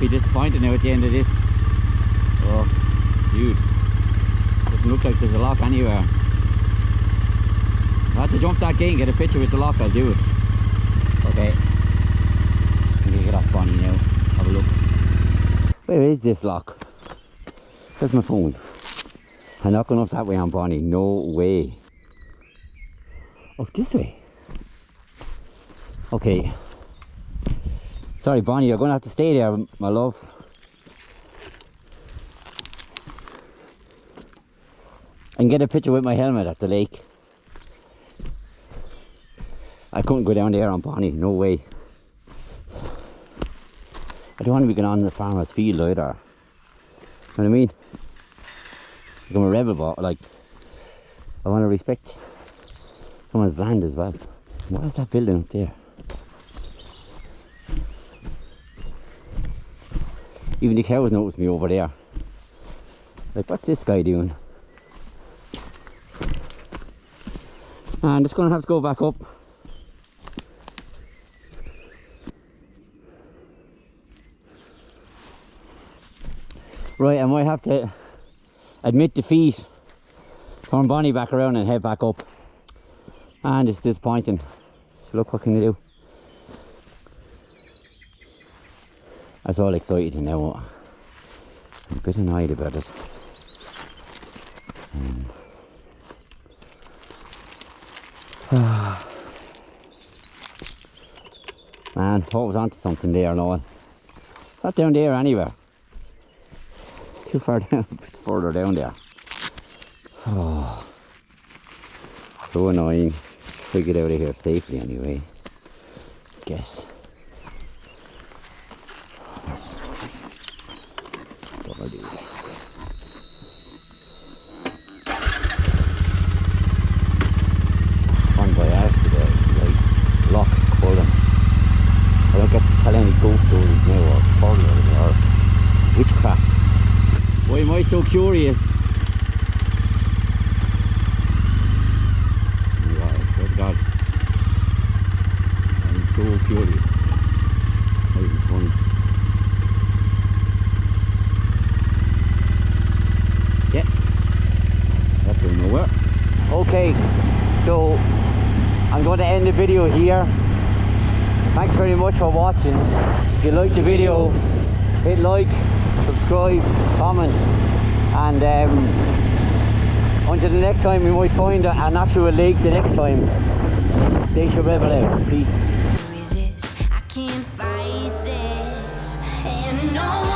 be disappointed now at the end of this. Oh, dude. Doesn't look like there's a lock anywhere. If I have to jump that gate and get a picture with the lock, I'll do it. Okay. I'm gonna get off Bonnie now. Have a look. Where is this lock? There's my phone. I'm not going up that way on Bonnie. No way. Up this way. Okay. Sorry, Bonnie, you're going to have to stay there, my love. I can get a picture with my helmet at the lake. I couldn't go down there on Bonnie, no way. I don't want to be going on the farmer's field either. You know what I mean? Like I'm a rebel, but like, I want to respect someone's land as well. What is that building up there? Even the cows noticed me over there. Like, what's this guy doing? I'm just going to have to go back up. Right, I might have to admit defeat, turn Bonnie back around and head back up. And it's disappointing. Look, what can you do? I was all excited and now I'm a bit annoyed about it. Man, thought I was onto something there, Noel. It's not down there anywhere. It's too far down, it's further down there. Oh, so annoying. We get out of here safely anyway, I guess. What I do? One voyage today, like lock Cullen. I don't get to tell any ghost stories now or further or witchcraft. Why am I so curious? God, I'm so curious. How is it funny? Yeah, that's going nowhere. Okay, so I'm going to end the video here. Thanks very much for watching. If you liked the video, hit like, subscribe, comment, and until the next time, we might find an actual lake the next time. Deise Rebel out. Peace. I can't fight this, and no